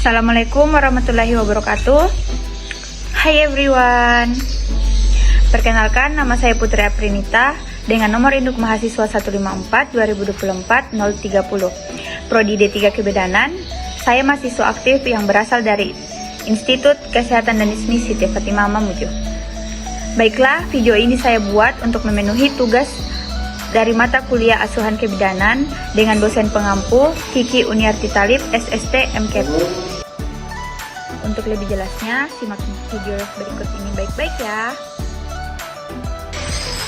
Assalamualaikum warahmatullahi wabarakatuh. Hai everyone. Perkenalkan, nama saya Putri Aprinita dengan nomor induk mahasiswa 154 2024 030. Prodi D3 Kebidanan. Saya mahasiswa aktif yang berasal dari Institut Kesehatan dan Dismisi Fatimah Mamuju. Baiklah, video ini saya buat untuk memenuhi tugas dari mata kuliah asuhan kebidanan dengan dosen pengampu Kiki Uniarti Talib SST MKP. Untuk lebih jelasnya, simak video berikut ini baik-baik ya.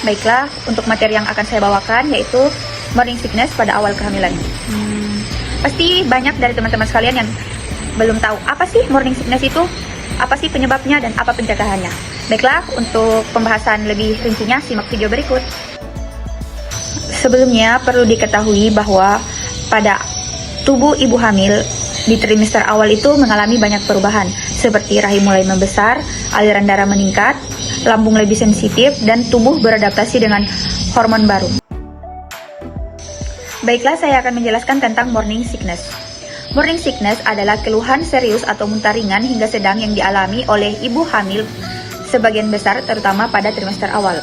Baiklah, untuk materi yang akan saya bawakan yaitu morning sickness pada awal kehamilan. Pasti banyak dari teman-teman sekalian yang belum tahu apa sih morning sickness itu, apa sih penyebabnya dan apa pencegahannya. Baiklah, untuk pembahasan lebih rincinya simak video berikut. Sebelumnya perlu diketahui bahwa pada tubuh ibu hamil di trimester awal itu mengalami banyak perubahan, seperti rahim mulai membesar, aliran darah meningkat, lambung lebih sensitif, dan tubuh beradaptasi dengan hormon baru. Baiklah, saya akan menjelaskan tentang morning sickness. Morning sickness adalah keluhan serius atau muntah ringan hingga sedang yang dialami oleh ibu hamil sebagian besar, terutama pada trimester awal.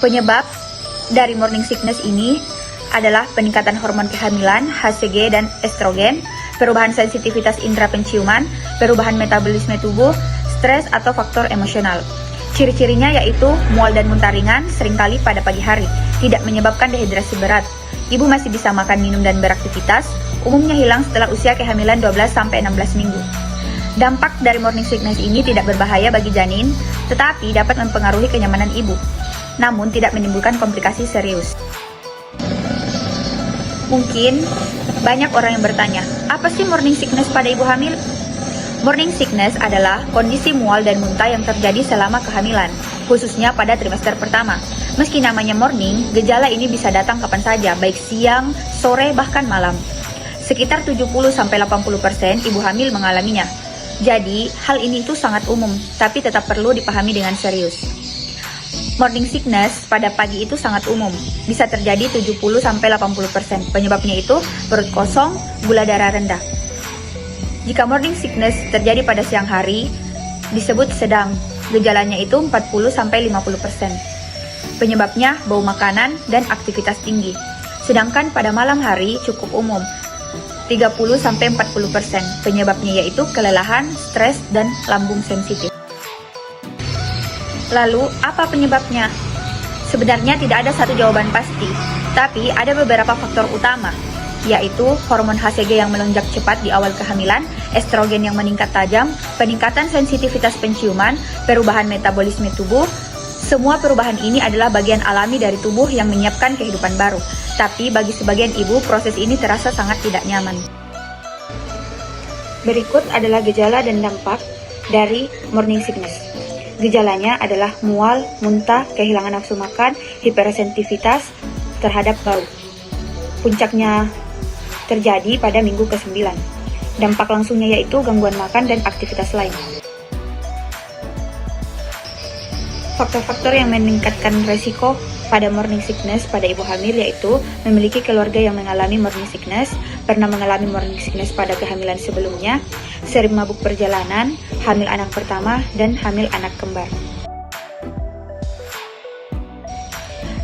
Penyebab dari morning sickness ini adalah peningkatan hormon kehamilan, HCG dan estrogen, perubahan sensitivitas indera penciuman, perubahan metabolisme tubuh, stres atau faktor emosional. Ciri-cirinya yaitu mual dan muntah ringan, seringkali pada pagi hari, tidak menyebabkan dehidrasi berat. Ibu masih bisa makan, minum, dan beraktivitas, umumnya hilang setelah usia kehamilan 12-16 minggu. Dampak dari morning sickness ini tidak berbahaya bagi janin, tetapi dapat mempengaruhi kenyamanan ibu, namun tidak menimbulkan komplikasi serius. Mungkin banyak orang yang bertanya, apa sih morning sickness pada ibu hamil? Morning sickness adalah kondisi mual dan muntah yang terjadi selama kehamilan, khususnya pada trimester pertama. Meski namanya morning, gejala ini bisa datang kapan saja, baik siang, sore, bahkan malam. Sekitar 70-80% ibu hamil mengalaminya. Jadi, hal ini itu sangat umum, tapi tetap perlu dipahami dengan serius. Morning sickness pada pagi itu sangat umum, bisa terjadi 70-80%. Penyebabnya itu perut kosong, gula darah rendah. Jika morning sickness terjadi pada siang hari, disebut sedang. Gejalanya itu 40-50%. Penyebabnya bau makanan dan aktivitas tinggi. Sedangkan pada malam hari cukup umum, 30-40%. Penyebabnya yaitu kelelahan, stres, dan lambung sensitif. Lalu, apa penyebabnya? Sebenarnya tidak ada satu jawaban pasti, tapi ada beberapa faktor utama, yaitu hormon HCG yang melonjak cepat di awal kehamilan, estrogen yang meningkat tajam, peningkatan sensitivitas penciuman, perubahan metabolisme tubuh. Semua perubahan ini adalah bagian alami dari tubuh yang menyiapkan kehidupan baru. Tapi bagi sebagian ibu, proses ini terasa sangat tidak nyaman. Berikut adalah gejala dan dampak dari morning sickness. Gejalanya adalah mual, muntah, kehilangan nafsu makan, hipersensitivitas terhadap bau. Puncaknya terjadi pada minggu ke-9. Dampak langsungnya yaitu gangguan makan dan aktivitas lain. Faktor-faktor yang meningkatkan resiko pada morning sickness pada ibu hamil yaitu memiliki keluarga yang mengalami morning sickness, pernah mengalami morning sickness pada kehamilan sebelumnya, sering mabuk perjalanan, hamil anak pertama, dan hamil anak kembar.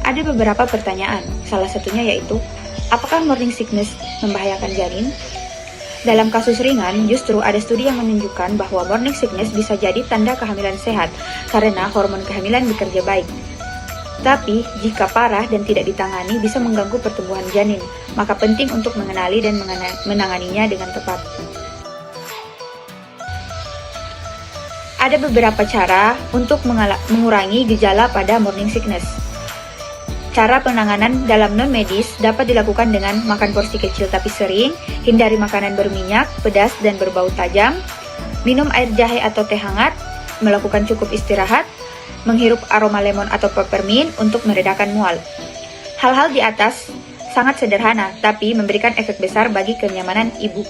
Ada beberapa pertanyaan, salah satunya yaitu, apakah morning sickness membahayakan janin? Dalam kasus ringan, justru ada studi yang menunjukkan bahwa morning sickness bisa jadi tanda kehamilan sehat karena hormon kehamilan bekerja baik. Tapi, jika parah dan tidak ditangani bisa mengganggu pertumbuhan janin, maka penting untuk mengenali dan menanganinya dengan tepat. Ada beberapa cara untuk mengurangi gejala pada morning sickness. Cara penanganan dalam non-medis dapat dilakukan dengan makan porsi kecil tapi sering, hindari makanan berminyak, pedas, dan berbau tajam, minum air jahe atau teh hangat, melakukan cukup istirahat, menghirup aroma lemon atau peppermint untuk meredakan mual. Hal-hal di atas sangat sederhana, tapi memberikan efek besar bagi kenyamanan ibu.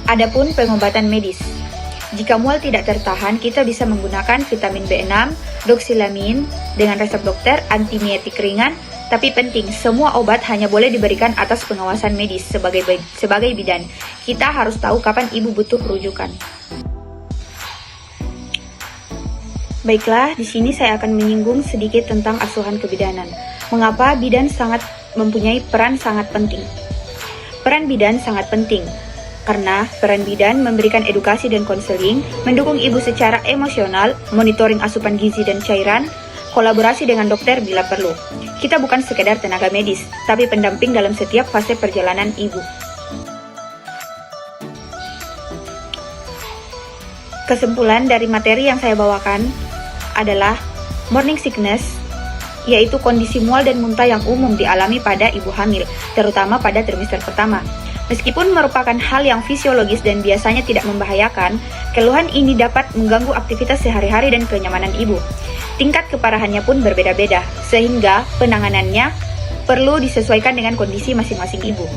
Adapun pengobatan medis. Jika mual tidak tertahan, kita bisa menggunakan vitamin B6, doxilamin dengan resep dokter, antimietik ringan. Tapi penting, semua obat hanya boleh diberikan atas pengawasan medis sebagai bidan. Kita harus tahu kapan ibu butuh rujukan. Baiklah, di sini saya akan menyinggung sedikit tentang asuhan kebidanan. Mengapa bidan mempunyai peran sangat penting? Peran bidan sangat penting karena peran bidan memberikan edukasi dan konseling, mendukung ibu secara emosional, monitoring asupan gizi dan cairan, kolaborasi dengan dokter bila perlu. Kita bukan sekedar tenaga medis, tapi pendamping dalam setiap fase perjalanan ibu. Kesimpulan dari materi yang saya bawakan adalah morning sickness, yaitu kondisi mual dan muntah yang umum dialami pada ibu hamil, terutama pada trimester pertama. Meskipun merupakan hal yang fisiologis dan biasanya tidak membahayakan, keluhan ini dapat mengganggu aktivitas sehari-hari dan kenyamanan ibu. Tingkat keparahannya pun berbeda-beda, sehingga penanganannya perlu disesuaikan dengan kondisi masing-masing ibu.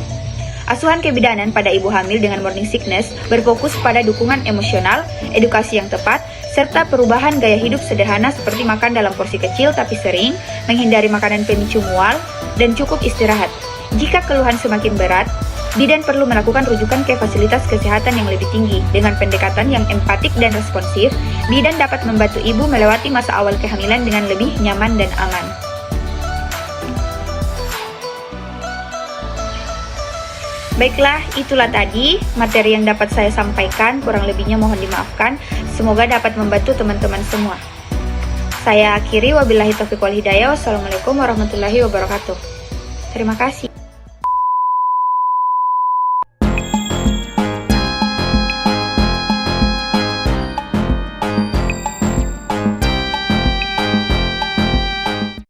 Asuhan kebidanan pada ibu hamil dengan morning sickness berfokus pada dukungan emosional, edukasi yang tepat, serta perubahan gaya hidup sederhana seperti makan dalam porsi kecil tapi sering, menghindari makanan pemicu mual, dan cukup istirahat. Jika keluhan semakin berat, bidan perlu melakukan rujukan ke fasilitas kesehatan yang lebih tinggi. Dengan pendekatan yang empatik dan responsif, bidan dapat membantu ibu melewati masa awal kehamilan dengan lebih nyaman dan aman. Baiklah, itulah tadi materi yang dapat saya sampaikan, kurang lebihnya mohon dimaafkan. Semoga dapat membantu teman-teman semua. Saya akhiri, wabillahi taufiq wal hidayah. Wassalamualaikum warahmatullahi wabarakatuh. Terima kasih.